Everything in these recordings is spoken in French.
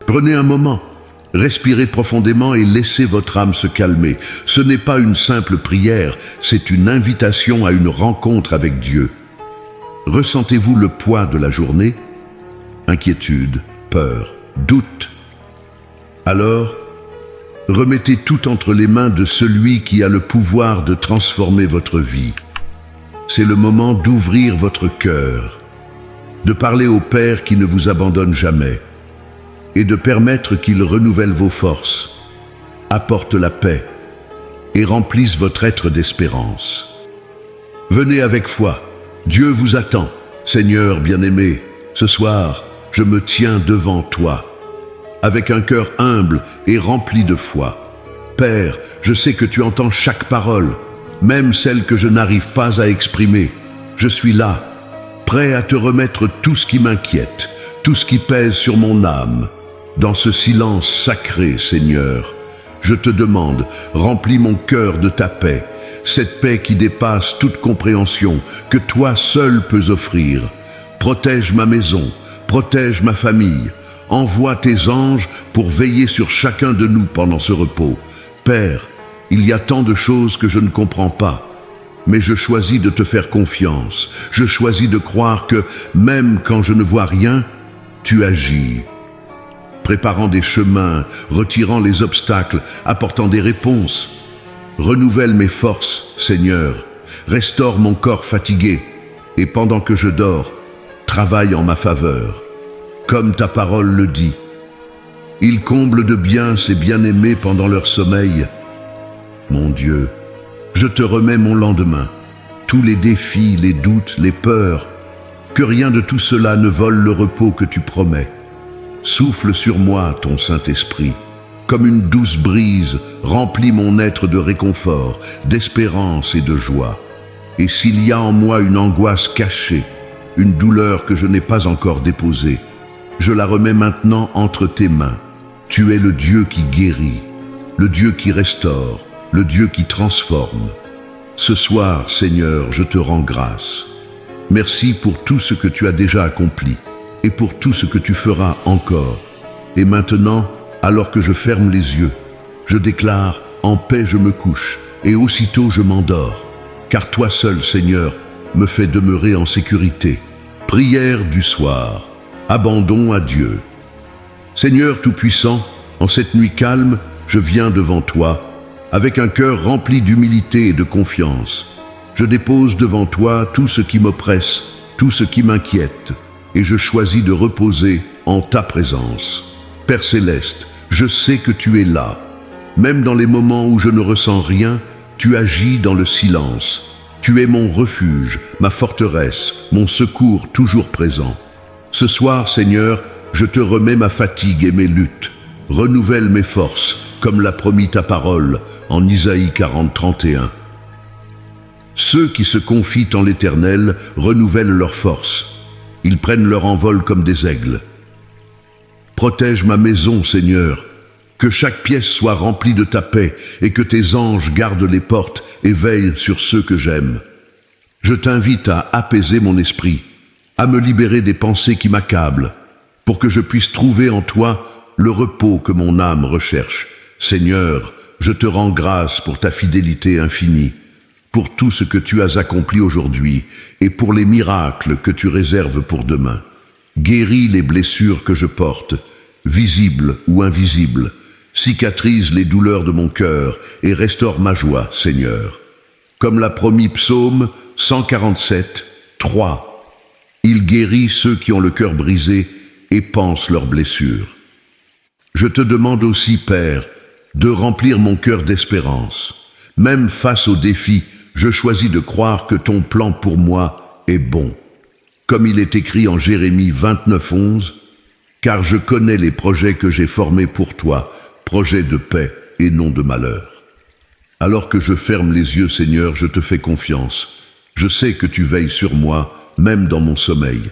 Prenez un moment, respirez profondément et laissez votre âme se calmer. Ce n'est pas une simple prière, c'est une invitation à une rencontre avec Dieu. Ressentez-vous le poids de la journée? Inquiétude, peur, doute. Alors, remettez tout entre les mains de celui qui a le pouvoir de transformer votre vie. C'est le moment d'ouvrir votre cœur, de parler au Père qui ne vous abandonne jamais, et de permettre qu'il renouvelle vos forces, apporte la paix et remplisse votre être d'espérance. Venez avec foi, Dieu vous attend. Seigneur bien-aimé, ce soir, je me tiens devant toi, avec un cœur humble et rempli de foi. Père, je sais que tu entends chaque parole, même celle que je n'arrive pas à exprimer. Je suis là, prêt à te remettre tout ce qui m'inquiète, tout ce qui pèse sur mon âme. Dans ce silence sacré, Seigneur, je te demande, remplis mon cœur de ta paix, cette paix qui dépasse toute compréhension, que toi seul peux offrir. Protège ma maison, protège ma famille, envoie tes anges pour veiller sur chacun de nous pendant ce repos. Père, il y a tant de choses que je ne comprends pas, mais je choisis de te faire confiance. Je choisis de croire que, même quand je ne vois rien, tu agis. Préparant des chemins, retirant les obstacles, apportant des réponses. Renouvelle mes forces, Seigneur, restaure mon corps fatigué, et pendant que je dors, travaille en ma faveur. Comme ta parole le dit, il comble de bien ses bien-aimés pendant leur sommeil. Mon Dieu, je te remets mon lendemain, tous les défis, les doutes, les peurs, que rien de tout cela ne vole le repos que tu promets. Souffle sur moi ton Saint-Esprit, comme une douce brise, remplis mon être de réconfort, d'espérance et de joie. Et s'il y a en moi une angoisse cachée, une douleur que je n'ai pas encore déposée, je la remets maintenant entre tes mains. Tu es le Dieu qui guérit, le Dieu qui restaure, le Dieu qui transforme. Ce soir, Seigneur, je te rends grâce. Merci pour tout ce que tu as déjà accompli et pour tout ce que tu feras encore. Et maintenant, alors que je ferme les yeux, je déclare, en paix je me couche, et aussitôt je m'endors, car toi seul, Seigneur, me fais demeurer en sécurité. Prière du soir, abandon à Dieu. Seigneur Tout-Puissant, en cette nuit calme, je viens devant toi, avec un cœur rempli d'humilité et de confiance. Je dépose devant toi tout ce qui m'oppresse, tout ce qui m'inquiète, et je choisis de reposer en ta présence. Père Céleste, je sais que tu es là. Même dans les moments où je ne ressens rien, tu agis dans le silence. Tu es mon refuge, ma forteresse, mon secours toujours présent. Ce soir, Seigneur, je te remets ma fatigue et mes luttes. Renouvelle mes forces, comme l'a promis ta parole en Isaïe 40, 31. Ceux qui se confient en l'Éternel renouvellent leurs forces. Ils prennent leur envol comme des aigles. Protège ma maison, Seigneur, que chaque pièce soit remplie de ta paix et que tes anges gardent les portes et veillent sur ceux que j'aime. Je t'invite à apaiser mon esprit, à me libérer des pensées qui m'accablent, pour que je puisse trouver en toi le repos que mon âme recherche. Seigneur, je te rends grâce pour ta fidélité infinie, pour tout ce que tu as accompli aujourd'hui et pour les miracles que tu réserves pour demain. Guéris les blessures que je porte, visibles ou invisibles, cicatrise les douleurs de mon cœur et restaure ma joie, Seigneur. Comme l'a promis Psaume 147, 3, il guérit ceux qui ont le cœur brisé et pansent leurs blessures. Je te demande aussi, Père, de remplir mon cœur d'espérance. Même face aux défis, je choisis de croire que ton plan pour moi est bon. Comme il est écrit en Jérémie 29, 11, « Car je connais les projets que j'ai formés pour toi, projets de paix et non de malheur. » Alors que je ferme les yeux, Seigneur, je te fais confiance. Je sais que tu veilles sur moi, même dans mon sommeil.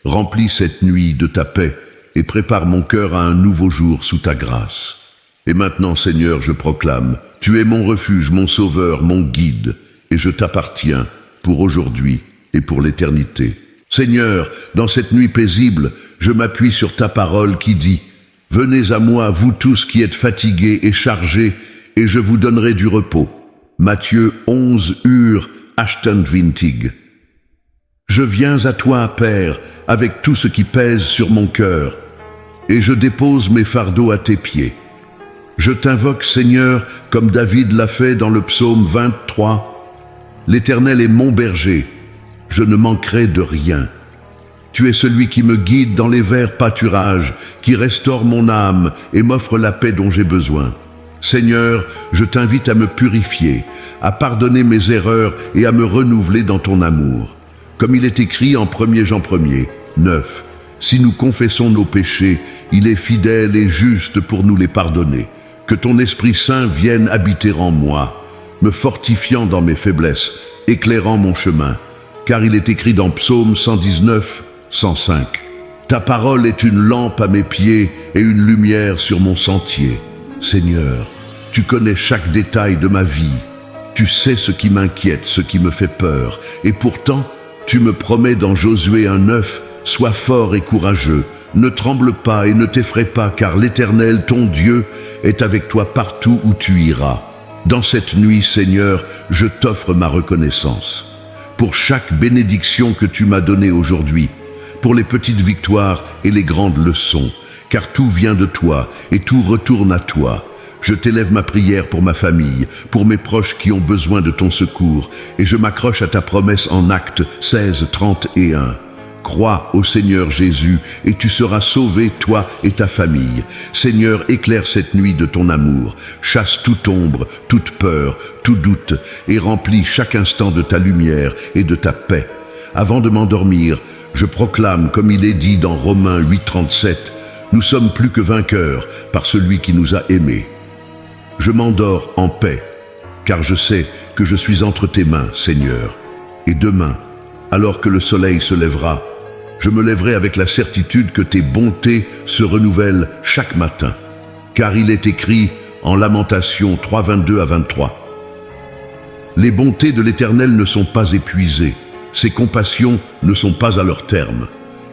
Remplis cette nuit de ta paix et prépare mon cœur à un nouveau jour sous ta grâce. Et maintenant, Seigneur, je proclame, tu es mon refuge, mon sauveur, mon guide, et je t'appartiens pour aujourd'hui et pour l'éternité. Seigneur, dans cette nuit paisible, je m'appuie sur ta parole qui dit « Venez à moi, vous tous qui êtes fatigués et chargés, et je vous donnerai du repos. Matthieu 11 Ur, 28. Je viens à toi, Père, avec tout ce qui pèse sur mon cœur, et je dépose mes fardeaux à tes pieds. Je t'invoque, Seigneur, comme David l'a fait dans le psaume 23. L'Éternel est mon berger, je ne manquerai de rien. Tu es celui qui me guide dans les verts pâturages, qui restaure mon âme et m'offre la paix dont j'ai besoin. Seigneur, je t'invite à me purifier, à pardonner mes erreurs et à me renouveler dans ton amour. Comme il est écrit en 1 Jean 1er, 9, si nous confessons nos péchés, il est fidèle et juste pour nous les pardonner. Que ton Esprit Saint vienne habiter en moi, me fortifiant dans mes faiblesses, éclairant mon chemin. Car il est écrit dans Psaume 119, 105. Ta parole est une lampe à mes pieds et une lumière sur mon sentier. Seigneur, tu connais chaque détail de ma vie. Tu sais ce qui m'inquiète, ce qui me fait peur. Et pourtant, tu me promets dans Josué 1:9, sois fort et courageux. Ne tremble pas et ne t'effraie pas, car l'Éternel, ton Dieu, est avec toi partout où tu iras. Dans cette nuit, Seigneur, je t'offre ma reconnaissance. Pour chaque bénédiction que tu m'as donnée aujourd'hui, pour les petites victoires et les grandes leçons, car tout vient de toi et tout retourne à toi. Je t'élève ma prière pour ma famille, pour mes proches qui ont besoin de ton secours, et je m'accroche à ta promesse en Actes 16, 31. Crois au Seigneur Jésus, et tu seras sauvé, toi et ta famille. Seigneur, éclaire cette nuit de ton amour, chasse toute ombre, toute peur, tout doute, et remplis chaque instant de ta lumière et de ta paix. Avant de m'endormir, je proclame, comme il est dit dans Romains 8:37, nous sommes plus que vainqueurs par celui qui nous a aimés. Je m'endors en paix, car je sais que je suis entre tes mains, Seigneur. Et demain, alors que le soleil se lèvera, je me lèverai avec la certitude que tes bontés se renouvellent chaque matin. Car il est écrit en Lamentations 3:22-23. Les bontés de l'Éternel ne sont pas épuisées, ses compassions ne sont pas à leur terme.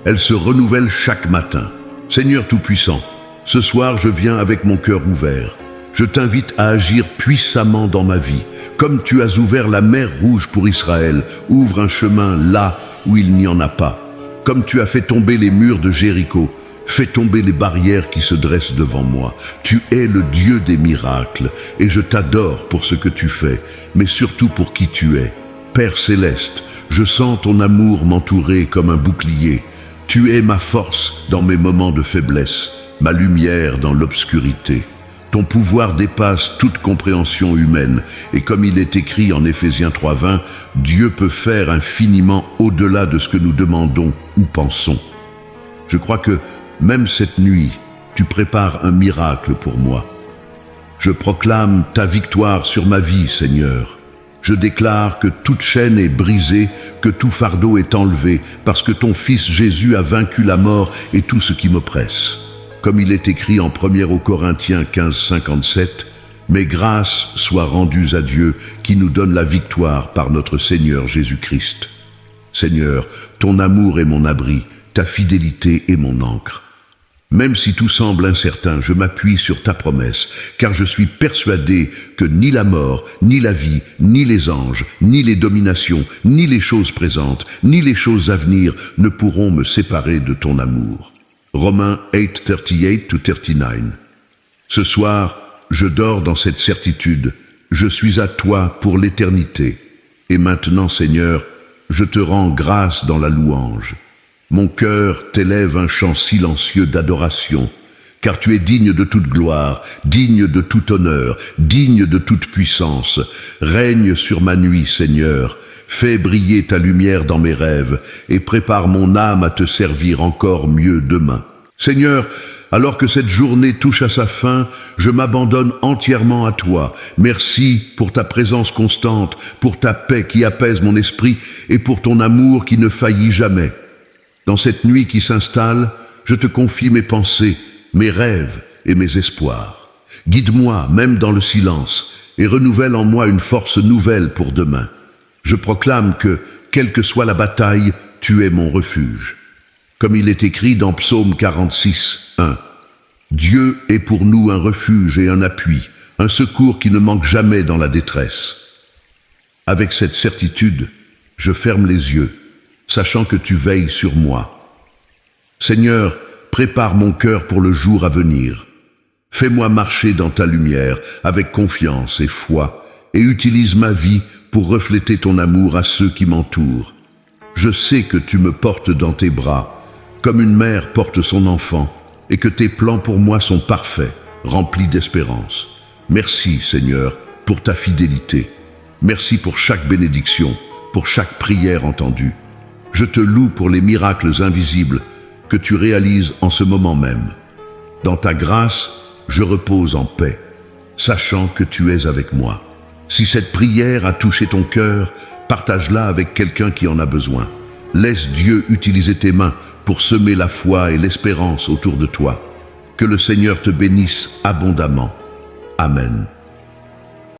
Elles se renouvellent chaque matin. Seigneur Tout-Puissant, ce soir je viens avec mon cœur ouvert. Je t'invite à agir puissamment dans ma vie. Comme tu as ouvert la mer Rouge pour Israël, ouvre un chemin là où il n'y en a pas. Comme tu as fait tomber les murs de Jéricho, fais tomber les barrières qui se dressent devant moi. Tu es le Dieu des miracles, et je t'adore pour ce que tu fais, mais surtout pour qui tu es. Père céleste, je sens ton amour m'entourer comme un bouclier. Tu es ma force dans mes moments de faiblesse, ma lumière dans l'obscurité. Ton pouvoir dépasse toute compréhension humaine, et comme il est écrit en Éphésiens 3:20, Dieu peut faire infiniment au-delà de ce que nous demandons ou pensons. Je crois que, même cette nuit, tu prépares un miracle pour moi. Je proclame ta victoire sur ma vie, Seigneur. Je déclare que toute chaîne est brisée, que tout fardeau est enlevé, parce que ton Fils Jésus a vaincu la mort et tout ce qui m'oppresse. Comme il est écrit en 1 Corinthiens 15:57, « Mes grâces soient rendues à Dieu qui nous donne la victoire par notre Seigneur Jésus-Christ. » Seigneur, ton amour est mon abri, ta fidélité est mon ancre. Même si tout semble incertain, je m'appuie sur ta promesse, car je suis persuadé que ni la mort, ni la vie, ni les anges, ni les dominations, ni les choses présentes, ni les choses à venir ne pourront me séparer de ton amour. Romains 8:38-39. Ce soir, je dors dans cette certitude. Je suis à toi pour l'éternité. Et maintenant, Seigneur, je te rends grâce dans la louange. Mon cœur t'élève un chant silencieux d'adoration, car tu es digne de toute gloire, digne de tout honneur, digne de toute puissance. Règne sur ma nuit, Seigneur. Fais briller ta lumière dans mes rêves et prépare mon âme à te servir encore mieux demain. Seigneur, alors que cette journée touche à sa fin, je m'abandonne entièrement à toi. Merci pour ta présence constante, pour ta paix qui apaise mon esprit et pour ton amour qui ne faillit jamais. Dans cette nuit qui s'installe, je te confie mes pensées, mes rêves et mes espoirs. Guide-moi même dans le silence et renouvelle en moi une force nouvelle pour demain. Je proclame que, quelle que soit la bataille, tu es mon refuge. Comme il est écrit dans Psaume 46:1. Dieu est pour nous un refuge et un appui, un secours qui ne manque jamais dans la détresse. Avec cette certitude, je ferme les yeux, sachant que tu veilles sur moi. Seigneur, prépare mon cœur pour le jour à venir. Fais-moi marcher dans ta lumière avec confiance et foi, et utilise ma vie pour refléter ton amour à ceux qui m'entourent. Je sais que tu me portes dans tes bras, comme une mère porte son enfant, et que tes plans pour moi sont parfaits, remplis d'espérance. Merci, Seigneur, pour ta fidélité. Merci pour chaque bénédiction, pour chaque prière entendue. Je te loue pour les miracles invisibles que tu réalises en ce moment même. Dans ta grâce, je repose en paix, sachant que tu es avec moi. Si cette prière a touché ton cœur, partage-la avec quelqu'un qui en a besoin. Laisse Dieu utiliser tes mains pour semer la foi et l'espérance autour de toi. Que le Seigneur te bénisse abondamment. Amen.